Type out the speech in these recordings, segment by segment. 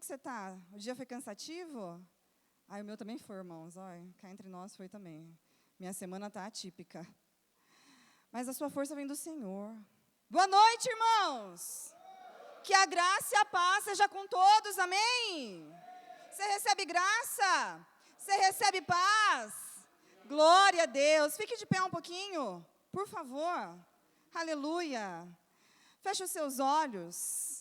que você está? O dia foi cansativo? O meu também foi, irmãos. Olha, cá entre nós foi também. Minha semana está atípica. Mas a sua força vem do Senhor. Boa noite, irmãos. Que a graça e a paz seja com todos, amém? Você recebe graça? Você recebe paz? Glória a Deus. Fique de pé um pouquinho, por favor. Aleluia. Feche os seus olhos.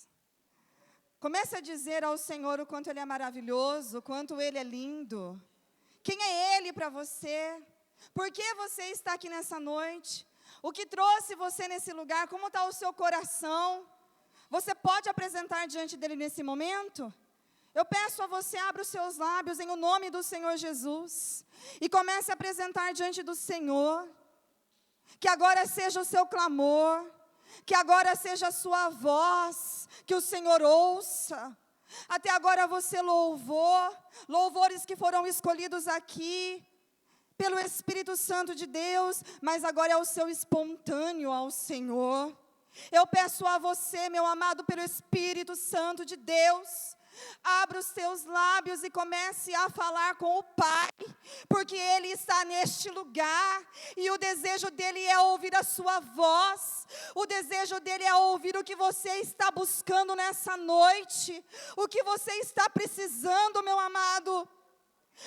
Comece a dizer ao Senhor o quanto Ele é maravilhoso, o quanto Ele é lindo. Quem é Ele para você? Por que você está aqui nessa noite? O que trouxe você nesse lugar? Como está o seu coração? Você pode apresentar diante dEle nesse momento? Eu peço a você, abra os seus lábios em o nome do Senhor Jesus. E comece a apresentar diante do Senhor. Que agora seja o seu clamor. Que agora seja a sua voz, que o Senhor ouça. Até agora você louvou, louvores que foram escolhidos aqui, pelo Espírito Santo de Deus, mas agora é o seu espontâneo ao Senhor. Eu peço a você, meu amado, pelo Espírito Santo de Deus, abra os seus lábios e comece a falar com o Pai, porque Ele está neste lugar, e o desejo dEle é ouvir a sua voz, o desejo dEle é ouvir o que você está buscando nessa noite, o que você está precisando, meu amado.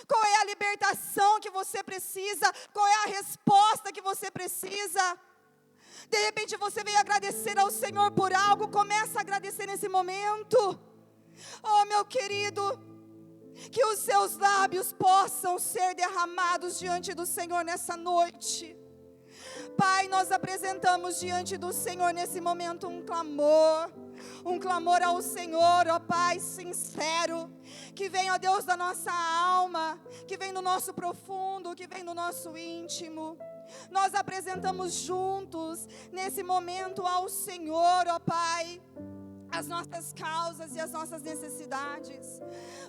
Qual é a libertação que você precisa? Qual é a resposta que você precisa? De repente você veio agradecer ao Senhor por algo, começa a agradecer nesse momento. Oh, meu querido, que os seus lábios possam ser derramados diante do Senhor nessa noite. Pai, nós apresentamos diante do Senhor nesse momento um clamor ao Senhor, ó Pai, sincero, que vem, ó Deus, da nossa alma, que vem do nosso profundo, que vem do nosso íntimo. Nós apresentamos juntos, nesse momento, ao Senhor, ó Pai, as nossas causas e as nossas necessidades.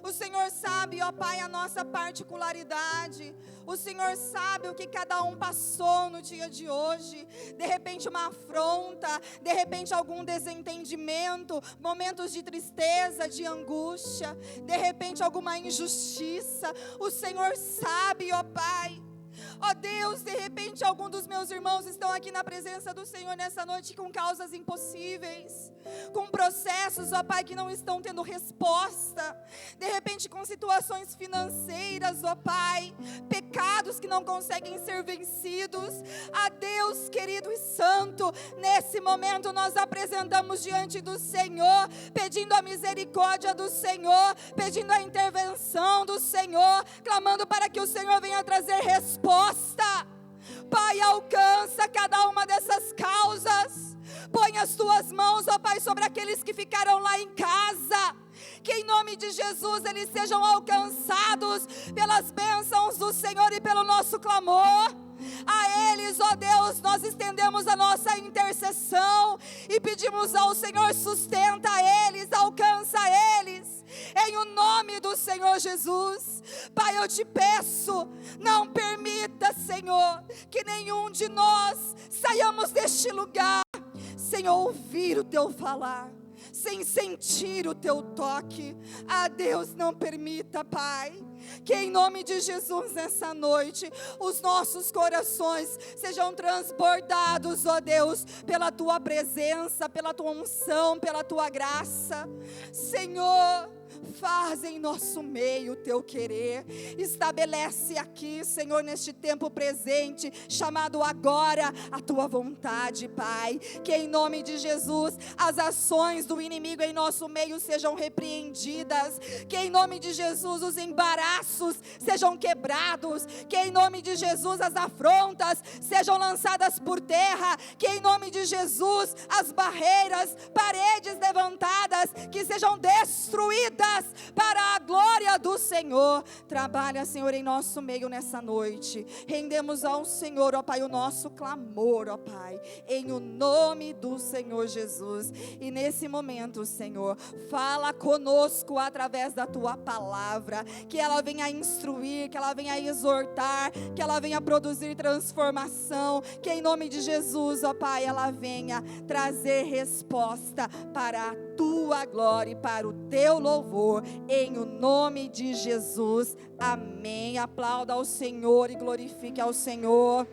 O Senhor sabe, ó Pai, a nossa particularidade. O Senhor sabe o que cada um passou no dia de hoje. De repente uma afronta, de repente algum desentendimento, momentos de tristeza, de angústia, de repente alguma injustiça. O Senhor sabe, ó Pai. Ó Deus, de repente algum dos meus irmãos estão aqui na presença do Senhor nessa noite com causas impossíveis, com processos, ó Pai, que não estão tendo resposta, de repente com situações financeiras, ó Pai, pecados que não conseguem ser vencidos. A Deus querido e santo, nesse momento nós apresentamos diante do Senhor, pedindo a misericórdia do Senhor, pedindo a intervenção do Senhor, clamando para que o Senhor venha trazer resposta. Pai, alcança cada uma dessas causas. Põe as tuas mãos, ó Pai, sobre aqueles que ficaram lá em casa. Que em nome de Jesus eles sejam alcançados pelas bênçãos do Senhor e pelo nosso clamor. A eles, ó Deus, nós estendemos a nossa intercessão e pedimos ao Senhor, sustenta eles, alcança eles, em o nome do Senhor Jesus. Pai, eu te peço, não permita, Senhor, que nenhum de nós saiamos deste lugar sem ouvir o teu falar, sem sentir o teu toque. Ah, Deus, não permita, Pai, que em nome de Jesus nessa noite os nossos corações sejam transbordados, ó Deus, pela tua presença, pela tua unção, pela tua graça. Senhor, faz em nosso meio o teu querer, estabelece aqui, Senhor, neste tempo presente, chamado agora, a tua vontade, Pai, que em nome de Jesus, as ações do inimigo em nosso meio sejam repreendidas, que em nome de Jesus, os embaraços sejam quebrados, que em nome de Jesus, as afrontas sejam lançadas por terra, que em nome de Jesus, as barreiras, paredes levantadas, que sejam destruídas, para a glória do Senhor. Trabalha, Senhor, em nosso meio nessa noite. Rendemos ao Senhor, ó Pai, o nosso clamor, ó Pai, em o nome do Senhor Jesus. E nesse momento, Senhor, fala conosco através da tua palavra, que ela venha instruir, que ela venha exortar, que ela venha produzir transformação, que em nome de Jesus, ó Pai, ela venha trazer resposta para a tua glória e para o teu louvor, em o nome de Jesus, amém. Aplauda ao Senhor e glorifique ao Senhor.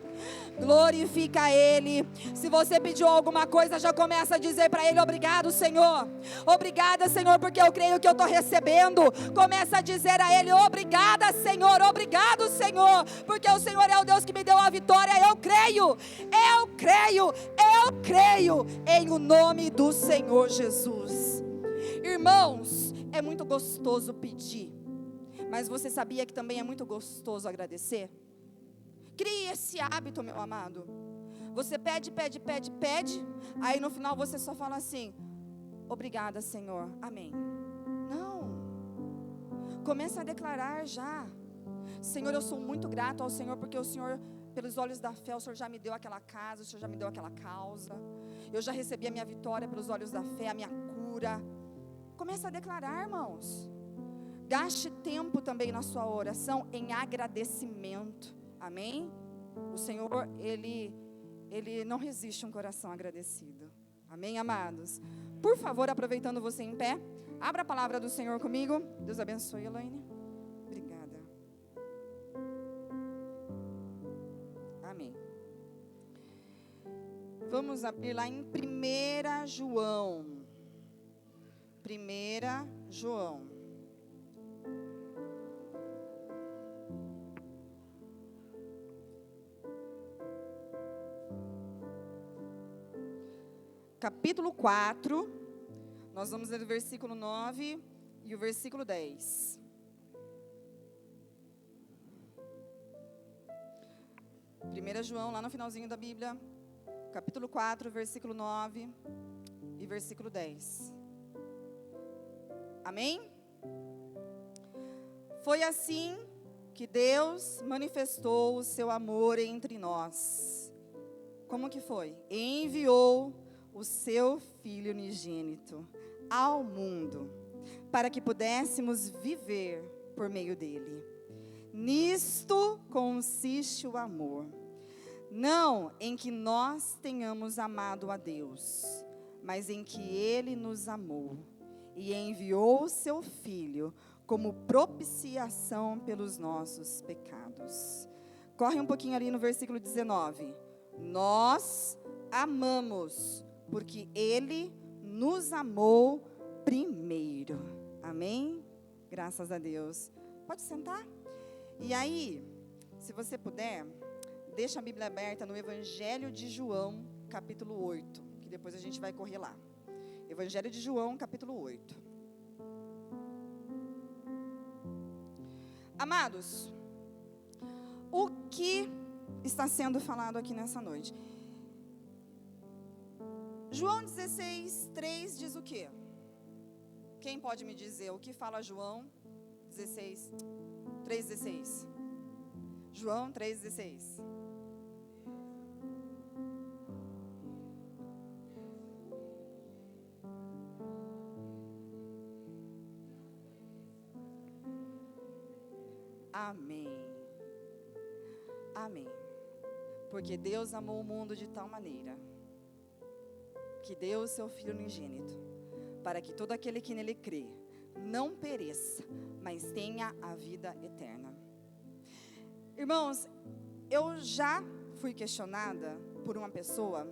Glorifica Ele. Se você pediu alguma coisa, já começa a dizer para Ele: obrigado, Senhor. Obrigada, Senhor, porque eu creio que eu estou recebendo. Começa a dizer a Ele: obrigada, Senhor. Obrigado, Senhor, porque o Senhor é o Deus que me deu a vitória. Eu creio, eu creio, eu creio em o nome do Senhor Jesus. Irmãos, é muito gostoso pedir, mas você sabia que também é muito gostoso agradecer? Crie esse hábito, meu amado. Você pede, aí no final você só fala assim: obrigada, Senhor, amém. Não, começa a declarar já: Senhor, eu sou muito grato ao Senhor, porque o Senhor, pelos olhos da fé, o Senhor já me deu aquela casa, o Senhor já me deu aquela causa, eu já recebi a minha vitória pelos olhos da fé, a minha cura. Começa a declarar, irmãos. Gaste tempo também na sua oração em agradecimento. Amém? O Senhor, Ele não resiste um coração agradecido. Amém, amados? Por favor, aproveitando você em pé, abra a palavra do Senhor comigo. Deus abençoe, Elaine. Obrigada. Amém. Vamos abrir lá em 1 João. 1 João. Capítulo 4, nós vamos ler o versículo 9 e o versículo 10. Primeira João, lá no finalzinho da Bíblia, capítulo 4, versículo 9 e versículo 10. Amém? Foi assim que Deus manifestou o seu amor entre nós. Como que foi? Enviou o seu Filho unigênito ao mundo, para que pudéssemos viver por meio dele. Nisto consiste o amor, não em que nós tenhamos amado a Deus, mas em que Ele nos amou e enviou o seu Filho como propiciação pelos nossos pecados. Corre um pouquinho ali no versículo 19. Nós amamos porque Ele nos amou primeiro. Amém? Graças a Deus. Pode sentar? E aí, se você puder, deixa a Bíblia aberta no Evangelho de João, capítulo 8, que depois a gente vai correr lá. Evangelho de João, capítulo 8. Amados, o que está sendo falado aqui nessa noite? João 16, 3 diz o quê? Quem pode me dizer o que fala João 16, 3,16? João 3,16. Amém. Amém. Porque Deus amou o mundo de tal maneira que deu o seu Filho unigênito, para que todo aquele que nele crê não pereça, mas tenha a vida eterna. Irmãos, eu já fui questionada por uma pessoa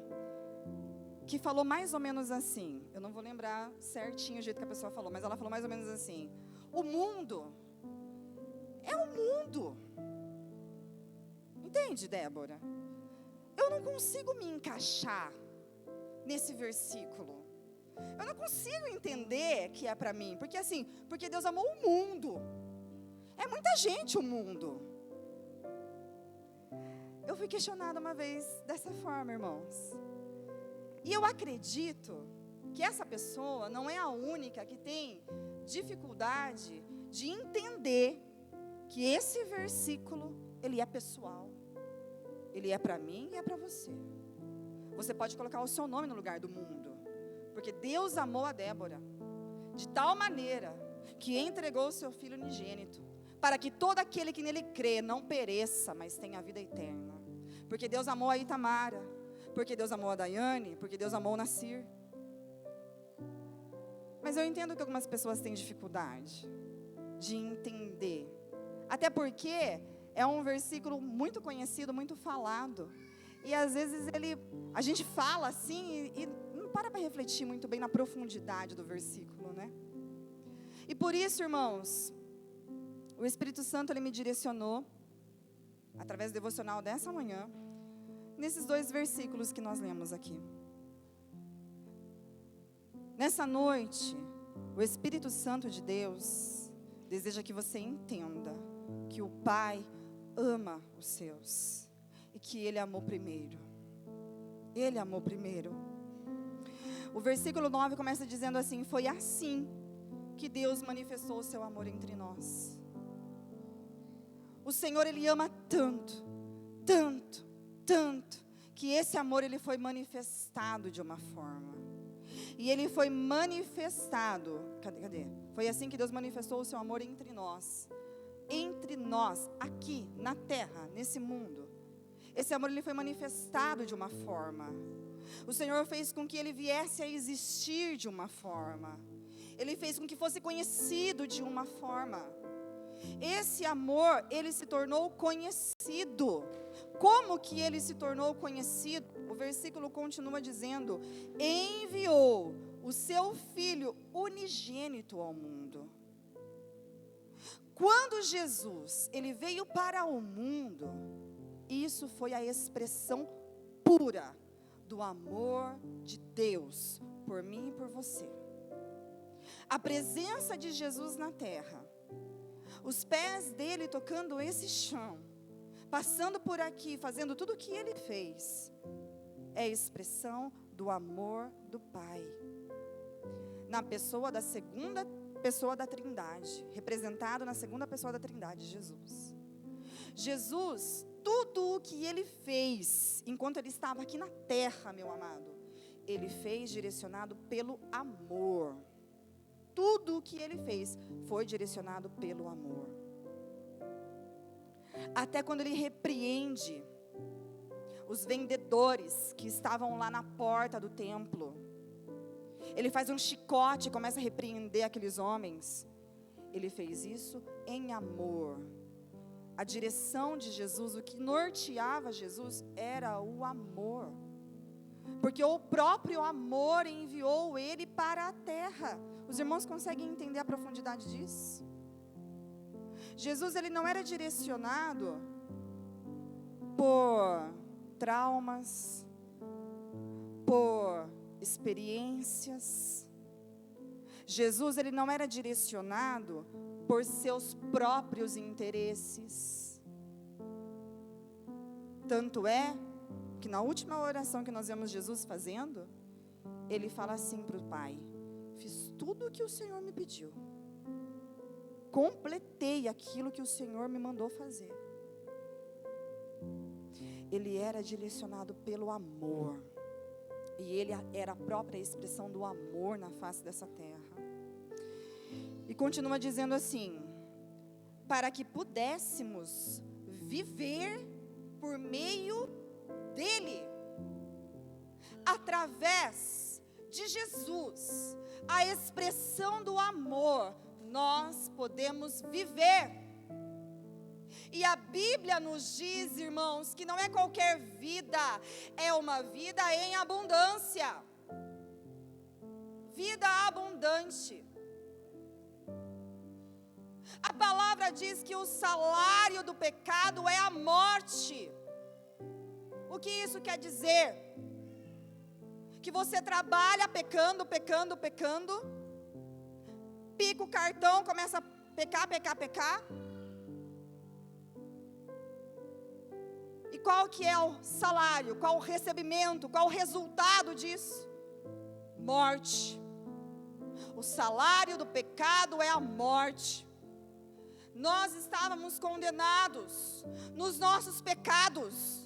que falou mais ou menos assim, eu não vou lembrar certinho o jeito que a pessoa falou, mas ela falou mais ou menos assim: o mundo é o mundo. Entende, Débora? Eu não consigo me encaixar nesse versículo. Eu não consigo entender que é para mim, porque assim, porque Deus amou o mundo. É muita gente o mundo. Eu fui questionada uma vez dessa forma, irmãos. E eu acredito que essa pessoa não é a única que tem dificuldade de entender que esse versículo, ele é pessoal. Ele é para mim e é para você. Você pode colocar o seu nome no lugar do mundo, porque Deus amou a Débora de tal maneira que entregou o seu Filho unigênito, para que todo aquele que nele crê não pereça, mas tenha a vida eterna. Porque Deus amou a Itamara, porque Deus amou a Daiane, porque Deus amou o Nacir. Mas eu entendo que algumas pessoas têm dificuldade de entender, até porque é um versículo muito conhecido, muito falado, e às vezes a gente fala assim e não para refletir muito bem na profundidade do versículo, né? E por isso, irmãos, o Espírito Santo, ele me direcionou, através do devocional dessa manhã, nesses 2 versículos que nós lemos aqui. Nessa noite, o Espírito Santo de Deus deseja que você entenda que o Pai ama os seus e que Ele amou primeiro. Ele amou primeiro. O versículo 9 começa dizendo assim: foi assim que Deus manifestou o seu amor entre nós. O Senhor, Ele ama tanto, tanto, tanto, que esse amor, ele foi manifestado de uma forma. E ele foi manifestado, cadê? Foi assim que Deus manifestou o seu amor entre nós, aqui, na terra, nesse mundo. Esse amor, ele foi manifestado de uma forma. O Senhor fez com que ele viesse a existir de uma forma. Ele fez com que fosse conhecido de uma forma. Esse amor, ele se tornou conhecido. Como que ele se tornou conhecido? O versículo continua dizendo: enviou o seu Filho unigênito ao mundo. Quando Jesus, ele veio para o mundo, isso foi a expressão pura do amor de Deus por mim e por você. A presença de Jesus na terra, os pés dele tocando esse chão, passando por aqui, fazendo tudo o que ele fez, é expressão do amor do Pai, na pessoa da segunda pessoa da Trindade, representado na segunda pessoa da Trindade, Jesus. Jesus, tudo o que ele fez, enquanto ele estava aqui na terra, meu amado, ele fez direcionado pelo amor. Tudo o que ele fez foi direcionado pelo amor. Até quando ele repreende os vendedores que estavam lá na porta do templo, ele faz um chicote e começa a repreender aqueles homens. Ele fez isso em amor. A direção de Jesus, o que norteava Jesus, era o amor. Porque o próprio amor enviou ele para a terra. Os irmãos conseguem entender a profundidade disso? Jesus, ele não era direcionado por traumas, por experiências. Jesus, ele não era direcionado por seus próprios interesses. Tanto é que na última oração que nós vemos Jesus fazendo, ele fala assim para o Pai: fiz tudo o que o Senhor me pediu, completei aquilo que o Senhor me mandou fazer. Ele era direcionado pelo amor, e ele era a própria expressão do amor na face dessa terra. E continua dizendo assim: para que pudéssemos viver por meio dele, através de Jesus, a expressão do amor, nós podemos viver. E a Bíblia nos diz, irmãos, que não é qualquer vida, é uma vida em abundância. Vida abundante. A palavra diz que o salário do pecado é a morte. O que isso quer dizer? Que você trabalha pecando, pecando, pecando, pica o cartão, começa a pecar, pecar, pecar. E qual que é o salário? Qual o recebimento? Qual o resultado disso? Morte. O salário do pecado é a morte. Nós estávamos condenados nos nossos pecados.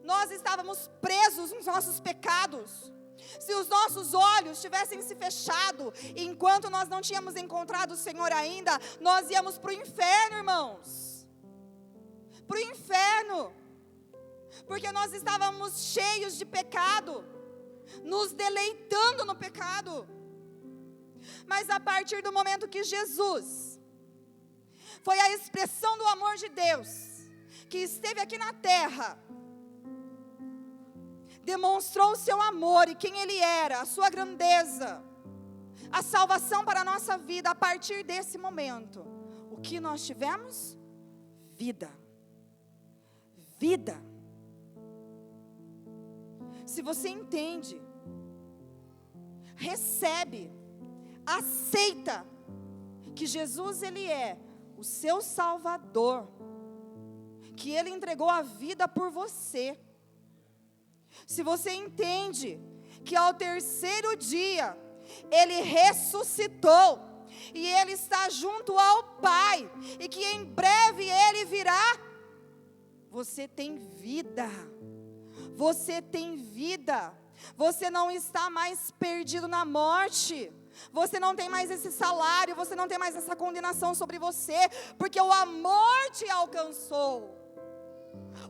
Nós estávamos presos nos nossos pecados. Se os nossos olhos tivessem se fechado, enquanto nós não tínhamos encontrado o Senhor ainda, nós íamos para o inferno, irmãos. Para o inferno. Porque nós estávamos cheios de pecado, nos deleitando no pecado. Mas a partir do momento que Jesus foi a expressão do amor de Deus, que esteve aqui na terra, demonstrou o seu amor e quem Ele era, a sua grandeza, a salvação para a nossa vida. A partir desse momento, o que nós tivemos? Vida. Vida. Se você entende, recebe, aceita que Jesus Ele é o seu Salvador, que Ele entregou a vida por você. Se você entende que ao terceiro dia Ele ressuscitou e Ele está junto ao Pai e que em breve Ele virá, você tem vida. Você tem vida. Você não está mais perdido na morte. Você não tem mais esse salário, você não tem mais essa condenação sobre você, porque o amor te alcançou.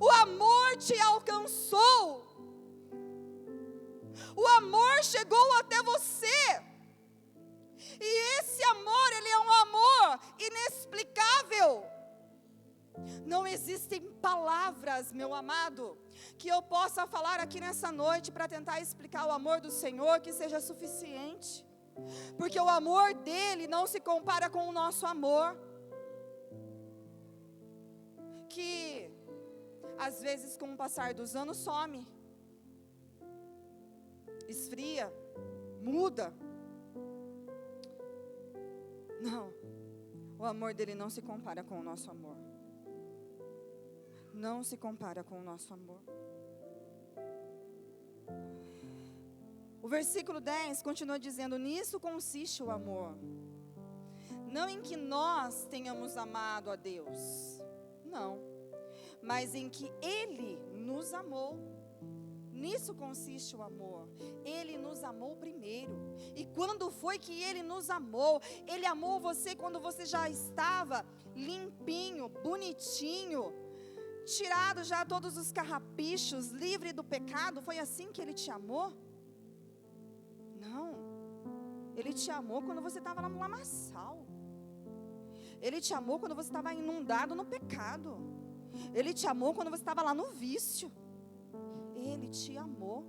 O amor te alcançou. O amor chegou até você. E esse amor, ele é um amor inexplicável. Não existem palavras, meu amado, que eu possa falar aqui nessa noite para tentar explicar o amor do Senhor que seja suficiente. Porque o amor dele não se compara com o nosso amor, que às vezes com o passar dos anos some, esfria, muda. Não, o amor dele não se compara com o nosso amor. Não se compara com o nosso amor. O versículo 10 continua dizendo: nisso consiste o amor. Não em que nós tenhamos amado a Deus, não, mas em que Ele nos amou. Nisso consiste o amor. Ele nos amou primeiro. E quando foi que Ele nos amou? Ele amou você quando você já estava limpinho, bonitinho, tirado já todos os carrapichos, livre do pecado. Foi assim que Ele te amou? Não. Ele te amou quando você estava lá no lamaçal. Ele te amou quando você estava inundado no pecado. Ele te amou quando você estava lá no vício. Ele te amou.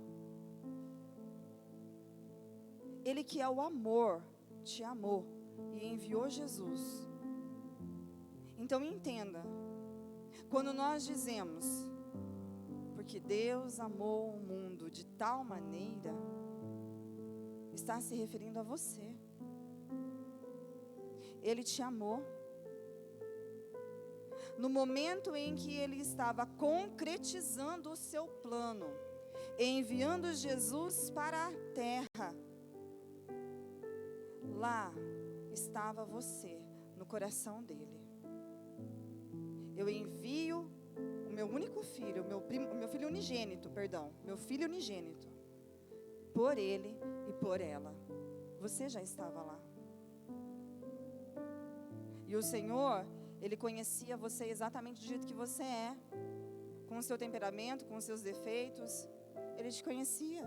Ele que é o amor, te amou e enviou Jesus. Então entenda, quando nós dizemos, porque Deus amou o mundo de tal maneira, está se referindo a você. Ele te amou. No momento em que Ele estava concretizando o seu plano, enviando Jesus para a terra, lá estava você, no coração dEle. Eu envio o meu único filho, meu filho unigênito, meu filho unigênito, por ele e por ela. Você já estava lá. E o Senhor, Ele conhecia você exatamente do jeito que você é, com o seu temperamento, com os seus defeitos. Ele te conhecia.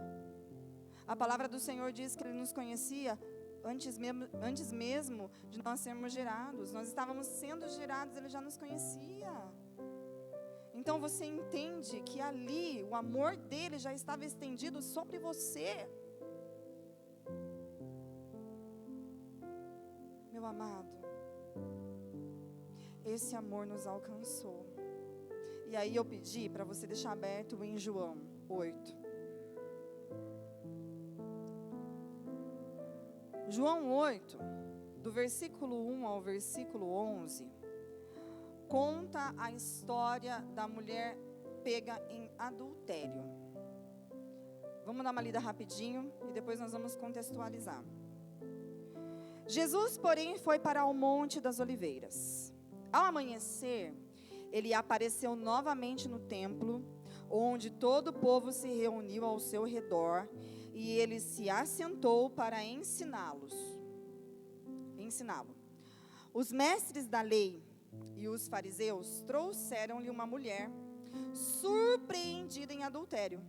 A palavra do Senhor diz que Ele nos conhecia antes mesmo de nós sermos gerados. Nós estávamos sendo gerados, Ele já nos conhecia. Então você entende que ali o amor dEle já estava estendido sobre você. Meu amado, esse amor nos alcançou. E aí eu pedi para você deixar aberto em João 8. João 8, do versículo 1 ao versículo 11, conta a história da mulher pega em adultério. Vamos dar uma lida rapidinho e depois nós vamos contextualizar. Jesus, porém, foi para o Monte das Oliveiras. Ao amanhecer, Ele apareceu novamente no templo, onde todo o povo se reuniu ao seu redor, e ele se assentou para ensiná-lo. Os mestres da lei e os fariseus trouxeram-lhe uma mulher surpreendida em adultério.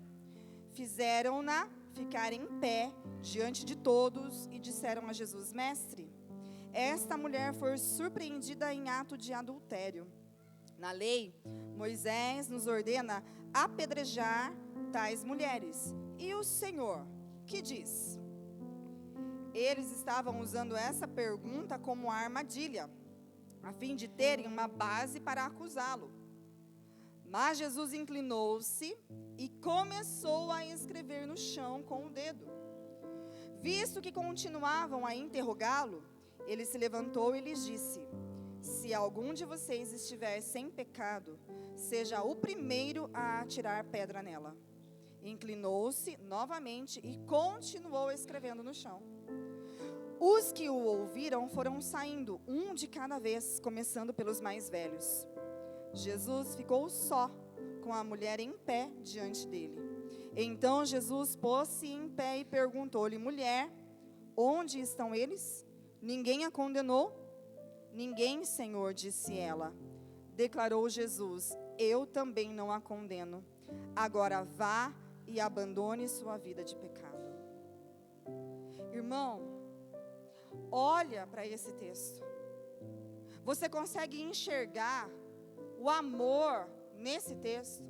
Fizeram-na ficar em pé diante de todos e disseram a Jesus: Mestre, esta mulher foi surpreendida em ato de adultério. Na lei, Moisés nos ordena apedrejar tais mulheres. E o Senhor, que diz? Eles estavam usando essa pergunta como armadilha, a fim de terem uma base para acusá-lo. Mas Jesus inclinou-se e começou a escrever no chão com o dedo. Visto que continuavam a interrogá-lo, ele se levantou e lhes disse: Se algum de vocês estiver sem pecado, seja o primeiro a atirar pedra nela. Inclinou-se novamente e continuou escrevendo no chão. Os que o ouviram foram saindo, um de cada vez, começando pelos mais velhos. Jesus ficou só, com a mulher em pé diante dele. Então Jesus pôs-se em pé e perguntou-lhe: Mulher, onde estão eles? Ninguém a condenou? Ninguém, Senhor, disse ela. Declarou Jesus: Eu também não a condeno. Agora vá e abandone sua vida de pecado. Irmão, olha para esse texto. Você consegue enxergar o amor nesse texto?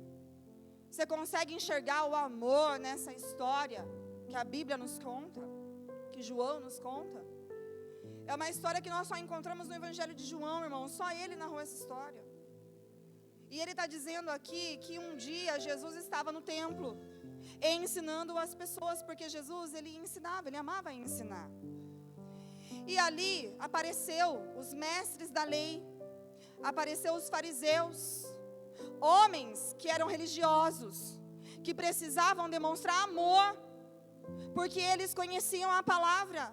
Você consegue enxergar o amor nessa história que a Bíblia nos conta, que João nos conta? É uma história que nós só encontramos no Evangelho de João, irmão. Só ele narrou essa história. E ele está dizendo aqui que um dia Jesus estava no templo, ensinando as pessoas, porque Jesus, ele ensinava, ele amava ensinar. E ali apareceu os mestres da lei, apareceu os fariseus, homens que eram religiosos, que precisavam demonstrar amor, porque eles conheciam a palavra,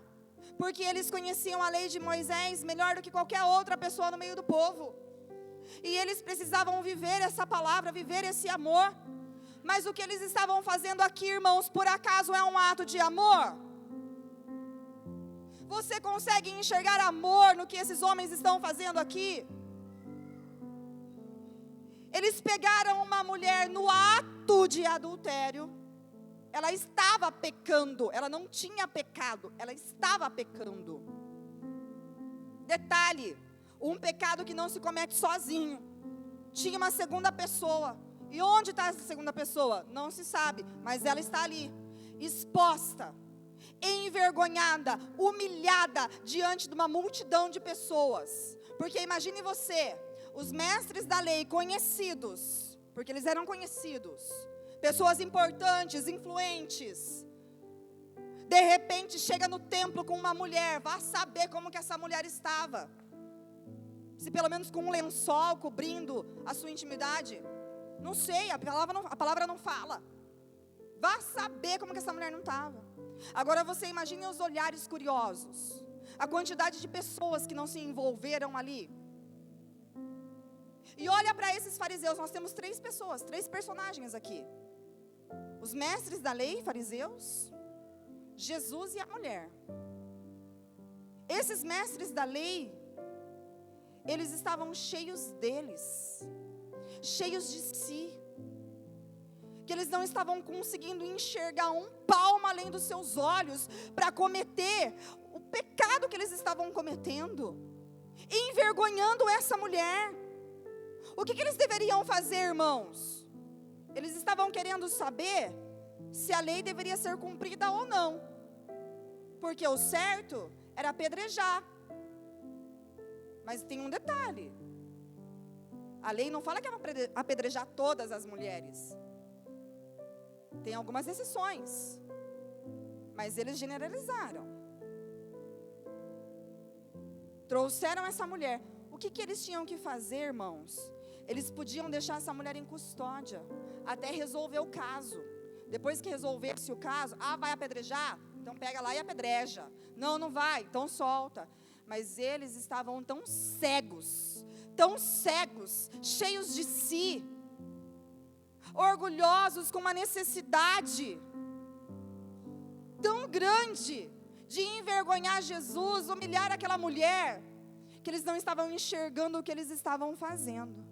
porque eles conheciam a lei de Moisés melhor do que qualquer outra pessoa no meio do povo. E eles precisavam viver essa palavra, viver esse amor. Mas o que eles estavam fazendo aqui, irmãos, por acaso é um ato de amor? Você consegue enxergar amor no que esses homens estão fazendo aqui? Eles pegaram uma mulher no ato de adultério. Ela estava pecando, ela não tinha pecado, ela estava pecando. Detalhe, um pecado que não se comete sozinho. Tinha uma segunda pessoa. E onde está essa segunda pessoa? Não se sabe, mas ela está ali, exposta, envergonhada, humilhada, diante de uma multidão de pessoas. Porque imagine você, os mestres da lei conhecidos, porque eles eram conhecidos, pessoas importantes, influentes, de repente chega no templo com uma mulher. Vá saber como que essa mulher estava, se pelo menos com um lençol cobrindo a sua intimidade. Não sei, a palavra não fala. Vá saber como que essa mulher não estava. Agora você imagine os olhares curiosos, a quantidade de pessoas que não se envolveram ali. E olha para esses fariseus, nós temos 3 pessoas, 3 personagens aqui. Os mestres da lei, fariseus, Jesus e a mulher. Esses mestres da lei, eles estavam cheios deles, cheios de si, que eles não estavam conseguindo enxergar um palmo além dos seus olhos para cometer o pecado que eles estavam cometendo, envergonhando essa mulher. O que eles deveriam fazer, irmãos? Eles estavam querendo saber se a lei deveria ser cumprida ou não, porque o certo era apedrejar. Mas tem um detalhe: a lei não fala que é apedrejar todas as mulheres. Tem algumas exceções, mas eles generalizaram. Trouxeram essa mulher. O que eles tinham que fazer, irmãos? Eles podiam deixar essa mulher em custódia até resolver o caso. Depois que resolvesse o caso, vai apedrejar? Então pega lá e apedreja. Não, não vai, então solta. Mas eles estavam tão cegos, cheios de si, orgulhosos, com uma necessidade tão grande de envergonhar Jesus, humilhar aquela mulher, que eles não estavam enxergando o que eles estavam fazendo.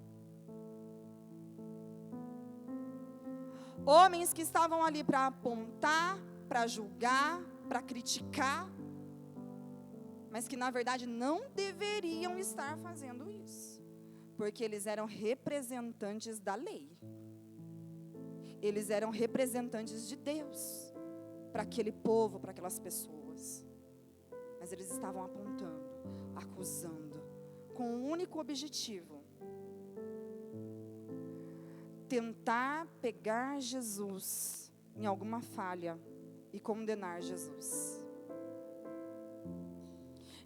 Homens que estavam ali para apontar, para julgar, para criticar, mas que na verdade não deveriam estar fazendo isso, porque eles eram representantes da lei. Eles eram representantes de Deus para aquele povo, para aquelas pessoas. Mas eles estavam apontando, acusando, com um único objetivo: tentar pegar Jesus em alguma falha e condenar Jesus.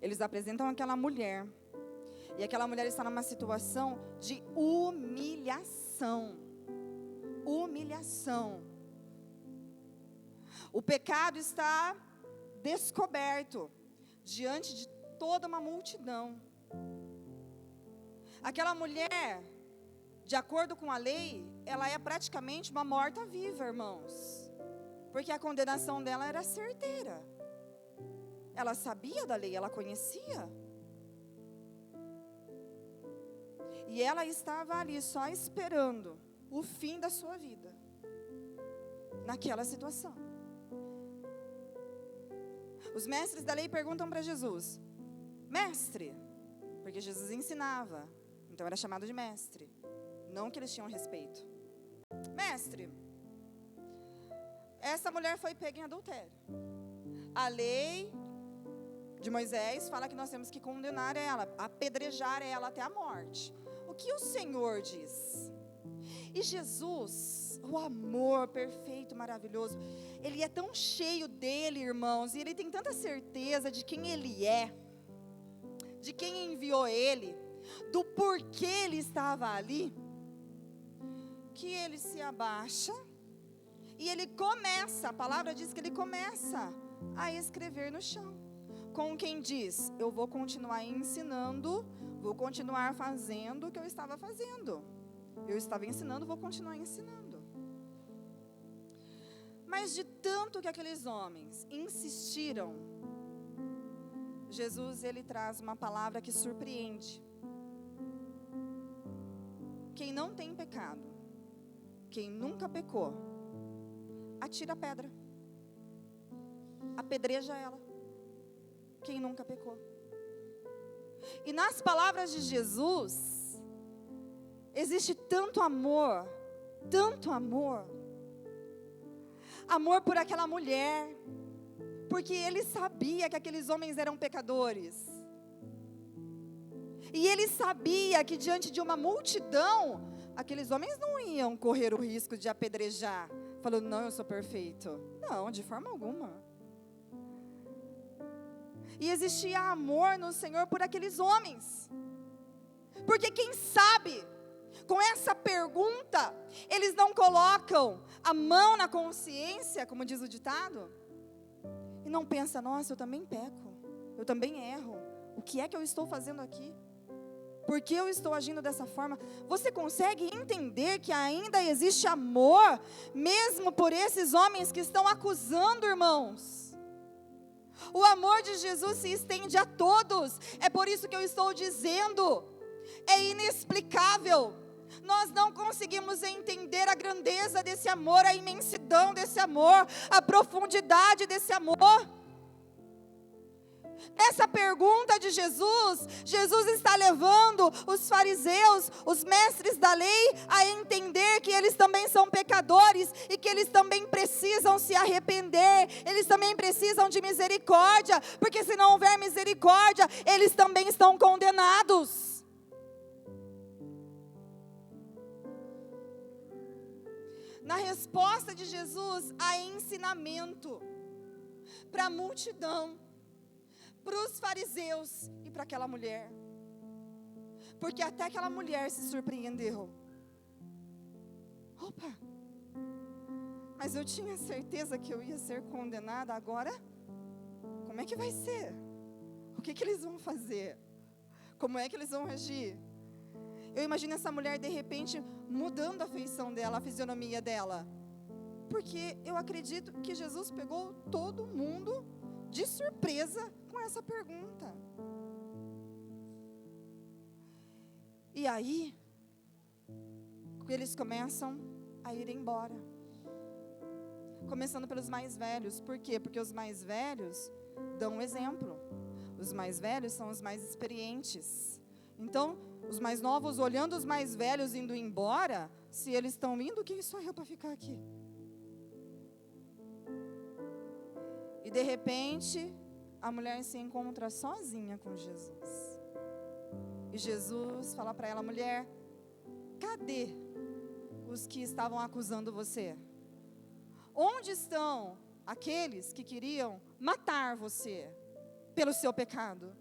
Eles apresentam aquela mulher, e aquela mulher está numa situação de humilhação. Humilhação. O pecado está descoberto diante de toda uma multidão. Aquela mulher, de acordo com a lei, ela é praticamente uma morta-viva, irmãos, porque a condenação dela era certeira. Ela sabia da lei, ela conhecia. E ela estava ali só esperando o fim da sua vida, naquela situação. Os mestres da lei perguntam para Jesus: mestre, porque Jesus ensinava, então era chamado de mestre, não que eles tinham respeito. Mestre, essa mulher foi pega em adultério. A lei de Moisés fala que nós temos que condenar ela, apedrejar ela até a morte. O que o Senhor diz? E Jesus, o amor perfeito, maravilhoso, Ele é tão cheio dele, irmãos, e Ele tem tanta certeza de quem Ele é, de quem enviou Ele, do porquê Ele estava ali, que Ele se abaixa e Ele começa, a palavra diz que Ele começa a escrever no chão. Com quem diz: eu vou continuar ensinando, vou continuar fazendo o que eu estava fazendo. Eu estava ensinando, vou continuar ensinando. Mas de tanto que aqueles homens insistiram, Jesus, Ele traz uma palavra que surpreende. Quem não tem pecado, quem nunca pecou, atira a pedra, apedreja ela. Quem nunca pecou. E nas palavras de Jesus, existe tanto amor por aquela mulher, porque Ele sabia que aqueles homens eram pecadores, e Ele sabia que diante de uma multidão, aqueles homens não iam correr o risco de apedrejar, falando: não, eu sou perfeito. Não, de forma alguma. E existia amor no Senhor por aqueles homens, porque quem sabe, com essa pergunta, eles não colocam a mão na consciência, como diz o ditado, e não pensam: nossa, eu também peco, eu também erro, o que é que eu estou fazendo aqui? Por que eu estou agindo dessa forma? Você consegue entender que ainda existe amor, mesmo por esses homens que estão acusando, irmãos? O amor de Jesus se estende a todos. É por isso que eu estou dizendo, é inexplicável. Nós não conseguimos entender a grandeza desse amor, a imensidão desse amor, a profundidade desse amor. Nessa pergunta de Jesus, Jesus está levando os fariseus, os mestres da lei, a entender que eles também são pecadores e que eles também precisam se arrepender, eles também precisam de misericórdia, porque se não houver misericórdia, eles também estão condenados. Na resposta de Jesus, há ensinamento para a multidão, para os fariseus e para aquela mulher, porque até aquela mulher se surpreendeu. Opa, mas eu tinha certeza que eu ia ser condenada, agora como é que vai ser? O que eles vão fazer? Como é que eles vão agir? Eu imagino essa mulher de repente mudando a feição dela, a fisionomia dela, porque eu acredito que Jesus pegou todo mundo de surpresa com essa pergunta. E aí, eles começam a ir embora. Começando pelos mais velhos. Por quê? Porque os mais velhos dão um exemplo. Os mais velhos são os mais experientes. Então, os mais novos, olhando os mais velhos indo embora, se eles estão indo, quem sou eu para ficar aqui? E de repente, a mulher se encontra sozinha com Jesus. E Jesus fala para ela: mulher, cadê os que estavam acusando você? Onde estão aqueles que queriam matar você pelo seu pecado?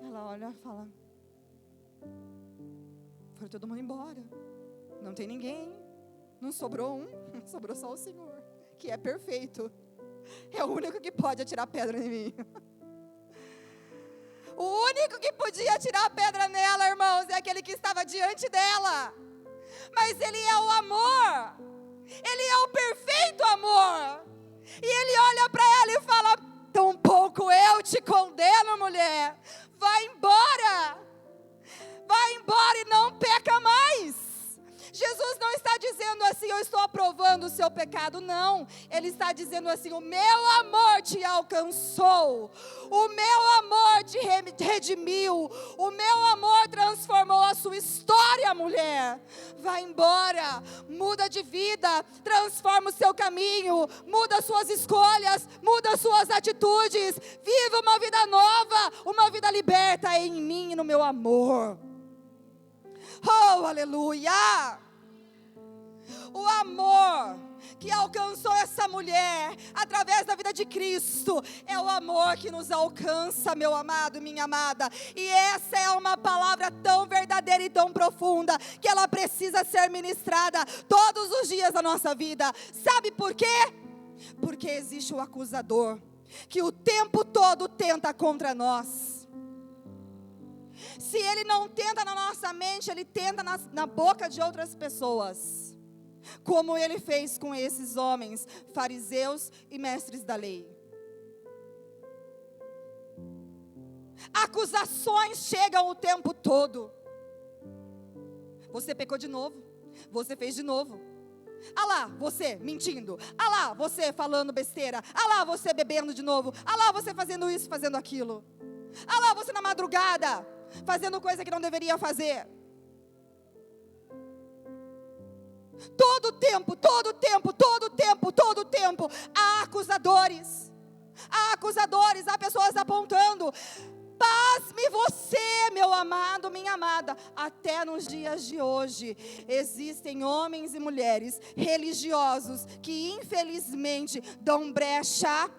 Ela olha e fala: foi todo mundo embora, não tem ninguém, não sobrou um, sobrou só o Senhor, que é perfeito, é o único que pode atirar pedra em mim. O único que podia atirar a pedra nela, irmãos, é aquele que estava diante dela. Mas Ele é o amor, Ele é o perfeito amor. E Ele olha para ela e fala: tampouco eu te condeno, mulher. Vai embora e não peca mais. Jesus não está dizendo assim: eu estou aprovando o seu pecado, não. Ele está dizendo assim: o meu amor te alcançou, o meu amor te redimiu, o meu amor transformou a sua história, mulher. Vai embora, muda de vida, transforma o seu caminho, muda suas escolhas, muda suas atitudes, viva uma vida nova, uma vida liberta em mim e no meu amor. Oh, aleluia! O amor que alcançou essa mulher através da vida de Cristo é o amor que nos alcança, meu amado, minha amada. E essa é uma palavra tão verdadeira e tão profunda que ela precisa ser ministrada todos os dias da nossa vida. Sabe por quê? Porque existe o acusador que o tempo todo tenta contra nós. Se ele não tenta na nossa mente, ele tenta na boca de outras pessoas. Como ele fez com esses homens, fariseus e mestres da lei. Acusações chegam o tempo todo. Você pecou de novo. Você fez de novo. Ah lá, você mentindo. Ah lá, você falando besteira. Ah lá, você bebendo de novo. Ah lá, você fazendo isso, fazendo aquilo. Ah lá, você na madrugada, fazendo coisa que não deveria fazer. Todo tempo, há acusadores, há pessoas apontando. Pasme você, meu amado, minha amada, até nos dias de hoje, existem homens e mulheres religiosos que infelizmente dão brecha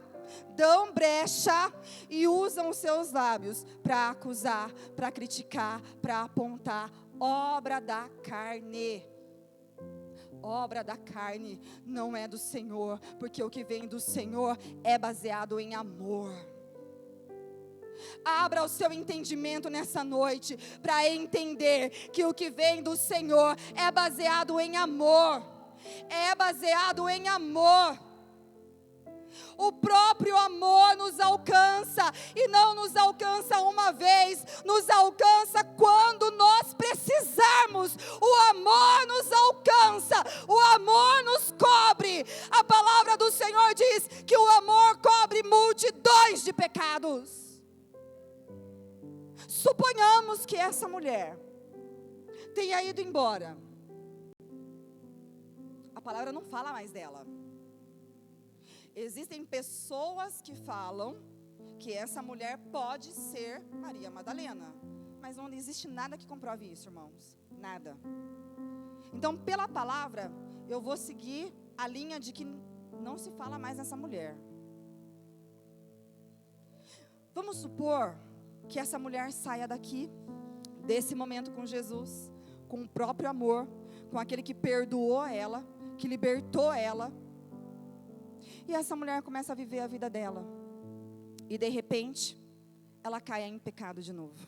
e usam os seus lábios para acusar, para criticar, para apontar. Obra da carne. Obra da carne não é do Senhor, porque o que vem do Senhor é baseado em amor. Abra o seu entendimento nessa noite para entender que o que vem do Senhor é baseado em amor. É baseado em amor. O próprio amor nos alcança, e não nos alcança uma vez, nos alcança quando nós precisarmos. O amor nos alcança, o amor nos cobre. A palavra do Senhor diz que o amor cobre multidões de pecados. Suponhamos que essa mulher tenha ido embora. A palavra não fala mais dela. Existem pessoas que falam que essa mulher pode ser Maria Madalena, mas não existe nada que comprove isso, irmãos, nada. Então, pela palavra, eu vou seguir a linha de que não se fala mais nessa mulher. Vamos supor que essa mulher saia daqui, desse momento com Jesus, com o próprio amor, com aquele que perdoou ela, que libertou ela. E essa mulher começa a viver a vida dela. E de repente, ela cai em pecado de novo.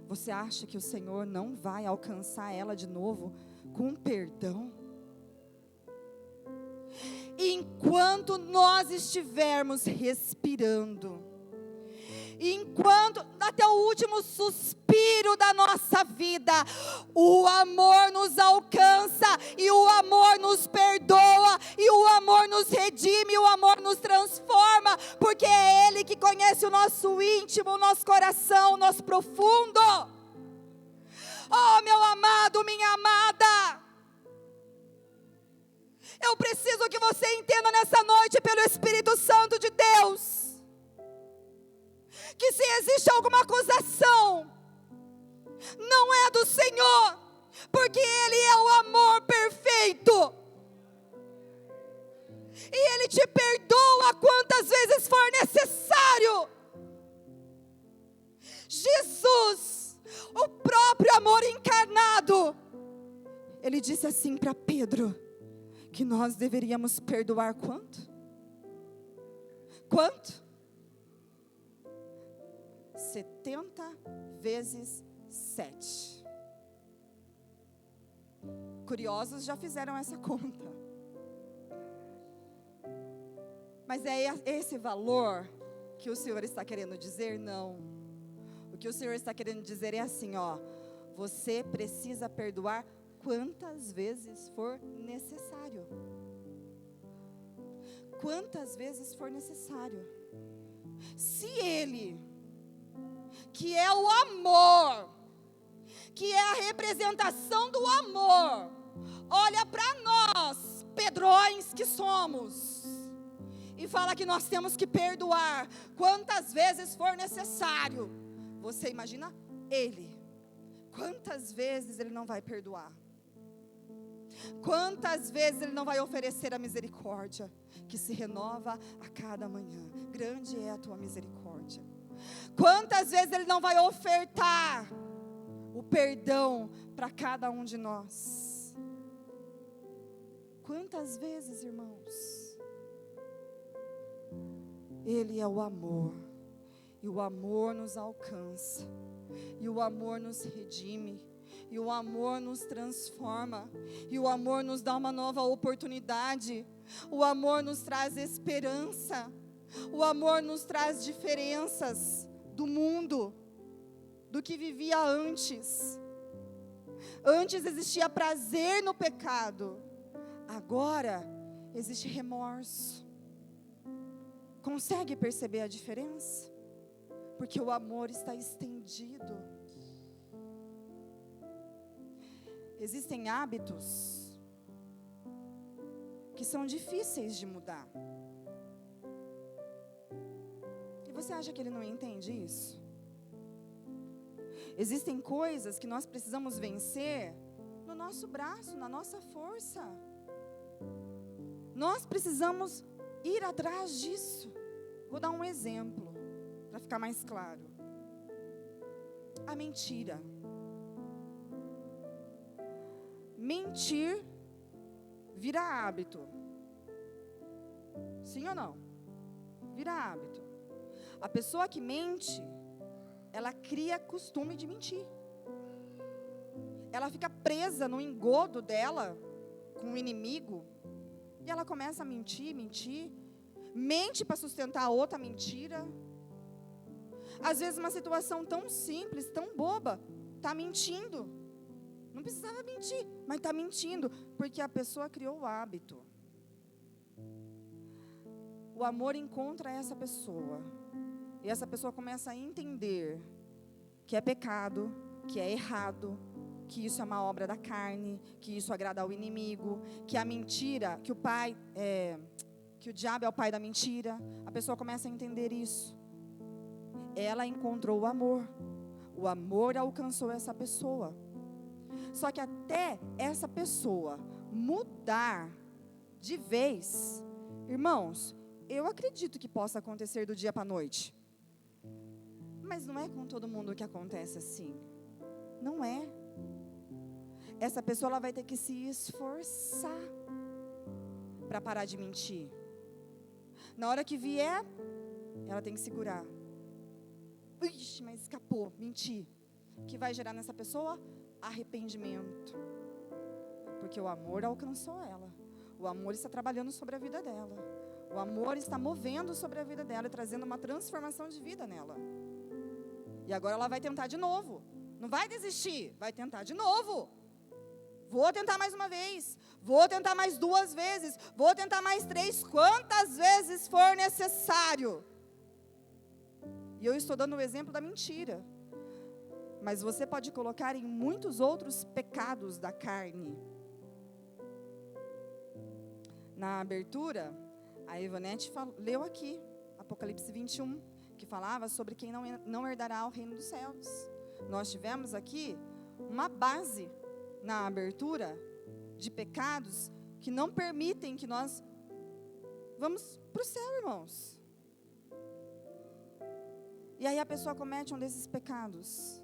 Você acha que o Senhor não vai alcançar ela de novo com perdão. Enquanto nós estivermos respirando, enquanto até o último suspiro da nossa vida, o amor nos alcança, e o amor nos perdoa, e o amor nos redime, e o amor nos transforma, porque é Ele que conhece o nosso íntimo, o nosso coração, o nosso profundo. Oh, meu amado, minha amada, eu preciso que você entenda nessa noite, pelo Espírito Santo de Deus, que se existe alguma acusação, não é do Senhor, porque Ele é o amor perfeito, e Ele te perdoa quantas vezes for necessário. Jesus, o próprio amor encarnado, Ele disse assim para Pedro, que nós deveríamos perdoar quanto? Quanto? 70 vezes 7. Curiosos já fizeram essa conta. Mas é esse valor que o Senhor está querendo dizer? Não. O que o Senhor está querendo dizer é assim, ó: você precisa perdoar quantas vezes for necessário. Quantas vezes for necessário. Se Ele, que é o amor, que é a representação do amor, olha para nós, pedrões que somos, e fala que nós temos que perdoar quantas vezes for necessário, você imagina Ele, quantas vezes Ele não vai perdoar? Quantas vezes Ele não vai oferecer a misericórdia, que se renova a cada manhã? Grande é a tua misericórdia. Quantas vezes Ele não vai ofertar o perdão para cada um de nós? Quantas vezes, irmãos? Ele é o amor, e o amor nos alcança, e o amor nos redime, e o amor nos transforma, e o amor nos dá uma nova oportunidade, o amor nos traz esperança, o amor nos traz diferenças do mundo, do que vivia antes. Antes existia prazer no pecado, agora existe remorso. Consegue perceber a diferença? Porque o amor está estendido. Existem hábitos que são difíceis de mudar. E você acha que ele não entende isso? Existem coisas que nós precisamos vencer no nosso braço, na nossa força. Nós precisamos ir atrás disso. Vou dar um exemplo, para ficar mais claro. A mentira. Mentir vira hábito. Sim ou não? Vira hábito. A pessoa que mente, ela cria costume de mentir. Ela fica presa no engodo dela com o inimigo, e ela começa a mentir, mente para sustentar a outra mentira. Às vezes uma situação tão simples, tão boba, está mentindo. Não precisava mentir, mas está mentindo, porque a pessoa criou o hábito. O amor encontra essa pessoa, e essa pessoa começa a entender que é pecado, que é errado, que isso é uma obra da carne, que isso agrada ao inimigo, que a mentira, que o diabo é o pai da mentira. A pessoa começa a entender isso. Ela encontrou o amor alcançou essa pessoa. Só que até essa pessoa mudar de vez, irmãos, eu acredito que possa acontecer do dia para a noite. Mas não é com todo mundo que acontece assim. Não é. Essa pessoa ela vai ter que se esforçar para parar de mentir. Na hora que vier, ela tem que segurar. Ixi, mas escapou, mentir. O que vai gerar nessa pessoa? Arrependimento. Porque o amor alcançou ela. O amor está trabalhando sobre a vida dela. O amor está movendo sobre a vida dela e trazendo uma transformação de vida nela. E agora ela vai tentar de novo. Não vai desistir, vai tentar de novo. Vou tentar mais uma vez. Vou tentar mais 2 vezes. Vou tentar mais 3, quantas vezes for necessário. E eu estou dando o exemplo da mentira. Mas você pode colocar em muitos outros pecados da carne. Na abertura, a Ivonete leu aqui, Apocalipse 21, que falava sobre quem não herdará o reino dos céus. Nós tivemos aqui uma base na abertura de pecados que não permitem que nós vamos para o céu, irmãos. E aí a pessoa comete um desses pecados.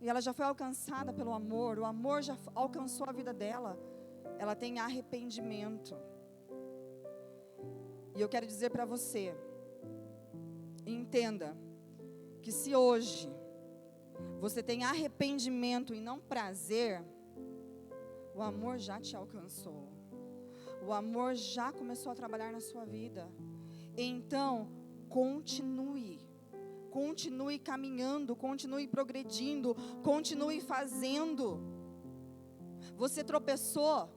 E ela já foi alcançada pelo amor, o amor já alcançou a vida dela. Ela tem arrependimento. E eu quero dizer para você, entenda, que se hoje você tem arrependimento e não prazer, o amor já te alcançou. O amor já começou a trabalhar na sua vida. Então, continue caminhando, continue progredindo, continue fazendo. Você tropeçou,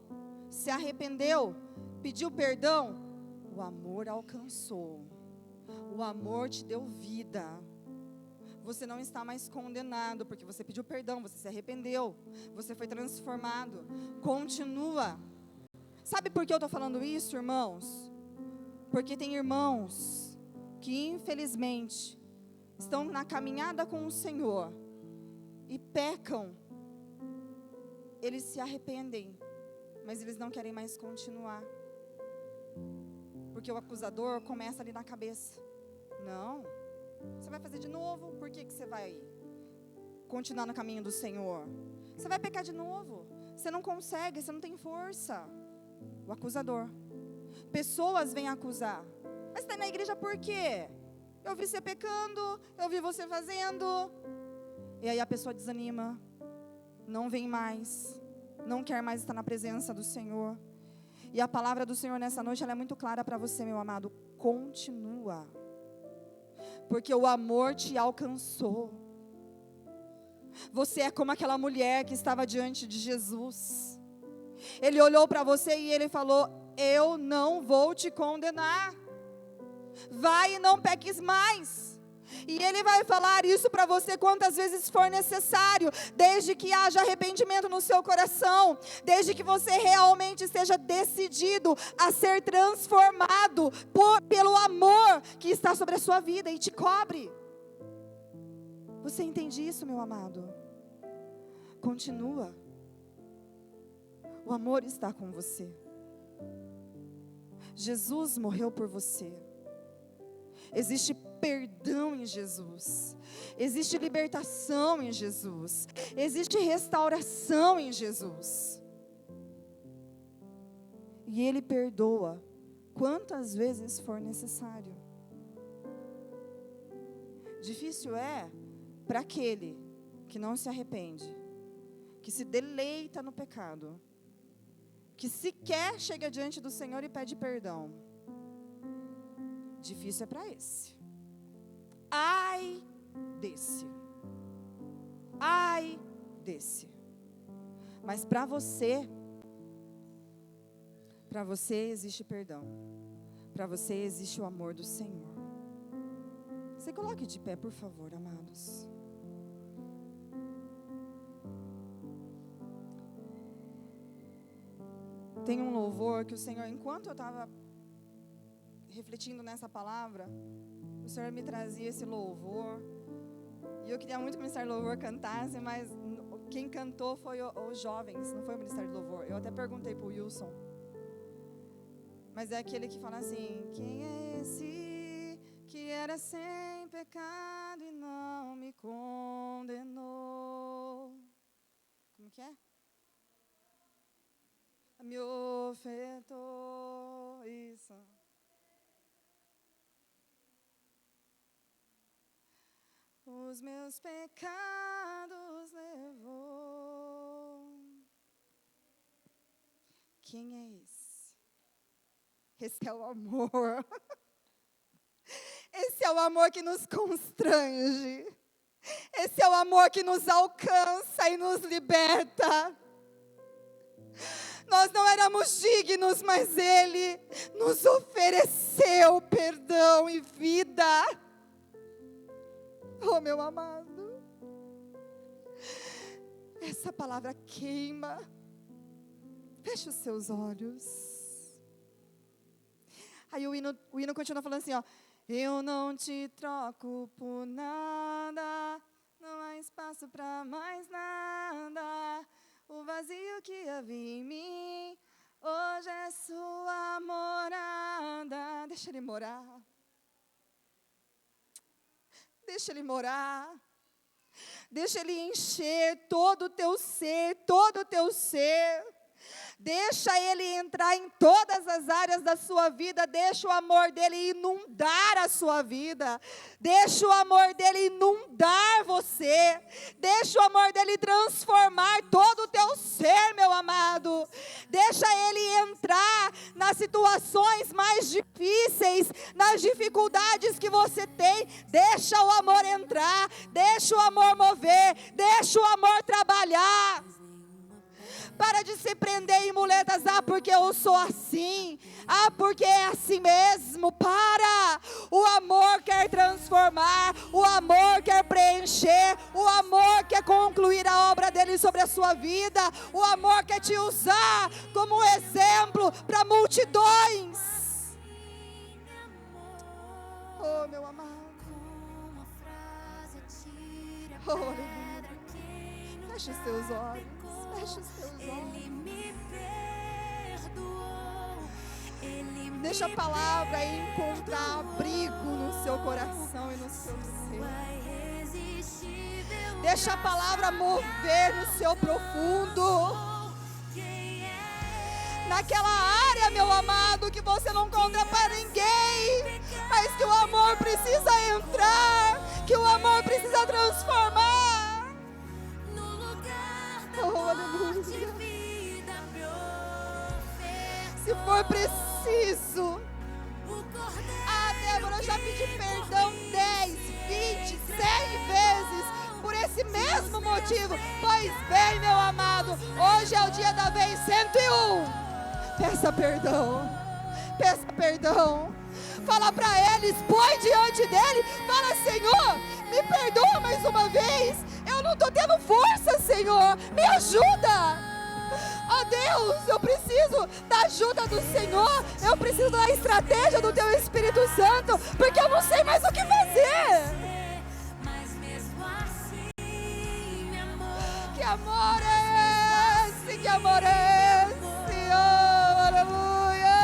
se arrependeu, pediu perdão, o amor alcançou. O amor te deu vida. Você não está mais condenado, porque você pediu perdão, você se arrependeu, você foi transformado. Continua. Sabe por que eu estou falando isso, irmãos? Porque tem irmãos que infelizmente estão na caminhada com o Senhor e pecam. Eles se arrependem, mas eles não querem mais continuar. Porque o acusador começa ali na cabeça. Não, você vai fazer de novo. Por que você vai continuar no caminho do Senhor? Você vai pecar de novo. Você não consegue, você não tem força. O acusador. Pessoas vêm acusar. Mas você está na igreja por quê? Eu vi você pecando, eu vi você fazendo. E aí a pessoa desanima. Não vem mais. Não quer mais estar na presença do Senhor. E a palavra do Senhor nessa noite, ela é muito clara para você, meu amado. Continua. Porque o amor te alcançou. Você é como aquela mulher que estava diante de Jesus. Ele olhou para você e ele falou: eu não vou te condenar. Vai e não peques mais. E Ele vai falar isso para você quantas vezes for necessário, desde que haja arrependimento no seu coração, desde que você realmente esteja decidido a ser transformado pelo amor que está sobre a sua vida e te cobre. Você entende isso, meu amado? Continua. O amor está com você. Jesus morreu por você. Existe perdão em Jesus. Existe libertação em Jesus. Existe restauração em Jesus. E Ele perdoa quantas vezes for necessário. Difícil é para aquele que não se arrepende, que se deleita no pecado, que sequer chega diante do Senhor e pede perdão. Difícil é para esse. Ai desse. Ai desse. Mas para você existe perdão. Para você existe o amor do Senhor. Se coloque de pé, por favor, amados. Tem um louvor que o Senhor, enquanto eu estava refletindo nessa palavra, o Senhor me trazia esse louvor, e eu queria muito que o Ministério do Louvor cantasse, mas quem cantou foi os jovens, não foi o Ministério do Louvor. Eu até perguntei para o Wilson, mas é aquele que fala assim: quem é esse que era sem pecado e não me condenou? Como que é? Me ofertou isso. Os meus pecados levou. quem é esse? Esse é o amor. Esse é o amor que nos constrange. Esse é o amor que nos alcança e nos liberta. Nós não éramos dignos, mas Ele nos ofereceu perdão e vida. Oh, meu amado, essa palavra queima. Feche os seus olhos. Aí o hino continua falando assim, ó. Eu não te troco por nada, não há espaço para mais nada. O vazio que havia em mim, hoje é sua morada. Deixa Ele morar. Deixa Ele morar. Deixa Ele encher todo o teu ser, todo o teu ser. Deixa Ele entrar em todas as áreas da sua vida. Deixa o amor dEle inundar a sua vida. Deixa o amor dEle inundar você. Deixa o amor dEle transformar todo o teu ser, meu amado. Deixa Ele entrar nas situações mais difíceis, nas dificuldades que você tem. Deixa o amor entrar. Deixa o amor mover. Deixa o amor trabalhar. Para de se prender em muletas. Ah, porque eu sou assim. Ah, porque é assim mesmo. Para. O amor quer transformar. O amor quer preencher. O amor quer concluir a obra dele sobre a sua vida. O amor quer te usar como um exemplo para multidões. Oh, meu amado. Oh, aleluia. Feche os teus olhos. Feche os teus olhos. Deixa a palavra encontrar abrigo no seu coração e no seu ser. Deixa a palavra mover no seu profundo. Naquela área, meu amado, que você não conta para ninguém, mas que o amor precisa entrar, que o amor precisa transformar. Oh, aleluia. Se for preciso. Ah, Débora, eu já pedi perdão 10, 20, 100 vezes por esse mesmo motivo. Pois bem, meu amado, hoje é o dia da vez 101. Peça perdão. Peça perdão. Fala para Ele, expõe diante dEle. Fala, Senhor, me perdoa mais uma vez. Eu não estou tendo força, Senhor. Me ajuda. Oh Deus, eu preciso da ajuda do Senhor. Eu preciso da estratégia do Teu Espírito Santo, porque eu não sei mais o que fazer. Que amor é esse? Que amor é esse? Oh, aleluia.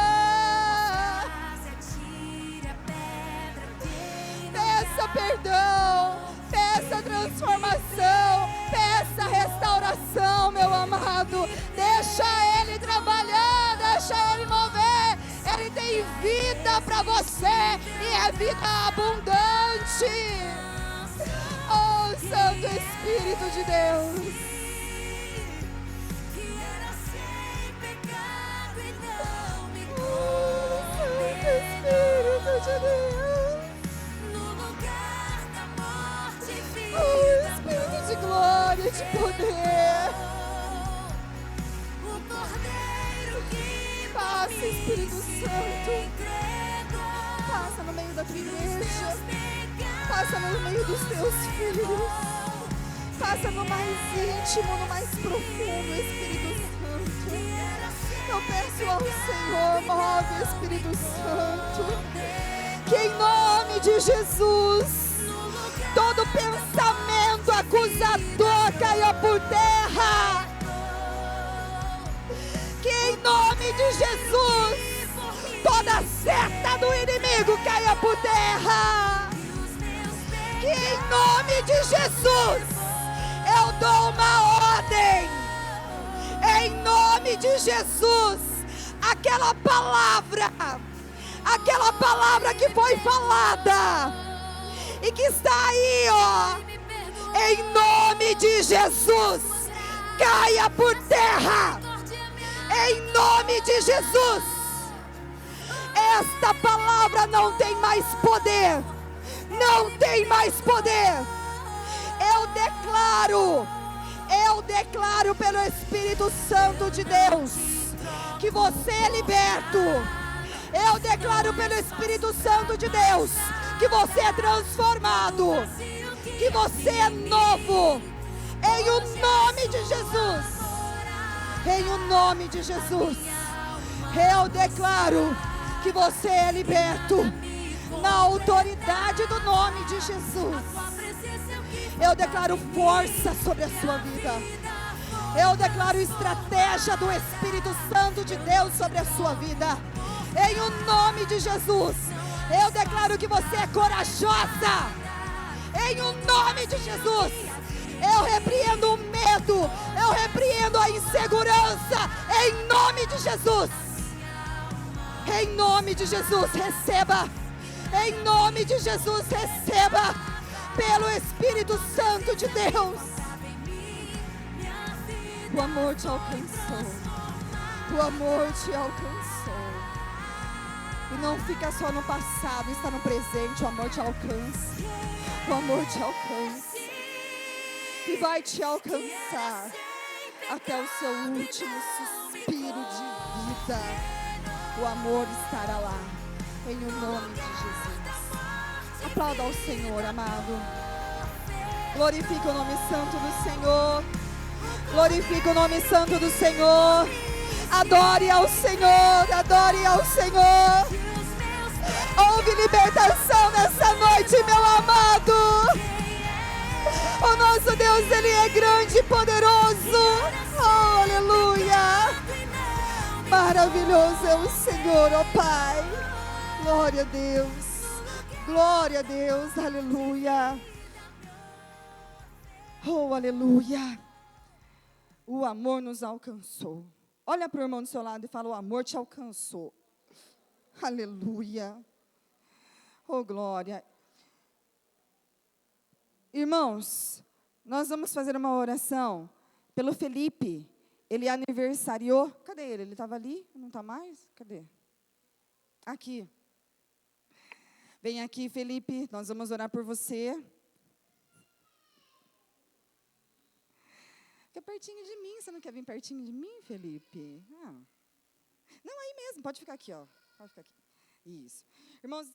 Peça perdão. Peça transformação. Peça restauração, meu amado. Deixa Ele trabalhar, deixa Ele mover. Ele tem vida para você e é vida abundante. Oh, Santo Espírito de Deus. Oh, Santo Espírito de Deus. Oh, Espírito de glória, de poder. Passa, Espírito Santo. Passa no meio da tua igreja. Passa no meio dos teus filhos. Passa no mais íntimo, no mais profundo, Espírito Santo. Eu peço ao Senhor, move, Espírito Santo. Que em nome de Jesus, todo pensamento acusador caia por terra. Que em nome de Jesus, toda seta do inimigo caia por terra. Que em nome de Jesus, eu dou uma ordem. Em nome de Jesus, aquela palavra que foi falada e que está aí, ó, em nome de Jesus, caia por terra. Em nome de Jesus. Esta palavra não tem mais poder. Não tem mais poder. Eu declaro pelo Espírito Santo de Deus que você é liberto. Eu declaro pelo Espírito Santo de Deus que você é transformado, que você é novo, em o nome de Jesus. Em o nome de Jesus, eu declaro que você é liberto, na autoridade do nome de Jesus. Eu declaro força sobre a sua vida. Eu declaro estratégia do Espírito Santo de Deus sobre a sua vida. Em o nome de Jesus, eu declaro que você é corajosa. Em o nome de Jesus, eu repreendo o medo, eu repreendo a insegurança. Em nome de Jesus. Em nome de Jesus, receba. Em nome de Jesus, receba. Pelo Espírito Santo de Deus. O amor te alcançou. O amor te alcançou. E não fica só no passado, está no presente. O amor te alcança. O amor te alcança. E vai te alcançar até o seu último suspiro de vida. O amor estará lá. Em o nome de Jesus. Aplauda ao Senhor, amado. Glorifique o nome santo do Senhor. Glorifique o nome santo do Senhor. Adore ao Senhor. Adore ao Senhor. Houve libertação nessa noite, meu amado. O nosso Deus, Ele é grande e poderoso. Oh, aleluia. Maravilhoso é o Senhor, ó Pai. Glória a Deus. Glória a Deus, aleluia. Oh, aleluia. O amor nos alcançou. Olha para o irmão do seu lado e fala: o amor te alcançou. Aleluia. Oh, glória. Irmãos, nós vamos fazer uma oração pelo Felipe. Ele aniversariou. Cadê ele? Ele estava ali? Não está mais? Cadê? Aqui. Vem aqui, Felipe, nós vamos orar por você. Fica pertinho de mim, você não quer vir pertinho de mim, Felipe? Não, aí mesmo, pode ficar aqui, ó. Pode ficar aqui. Isso. Irmãos,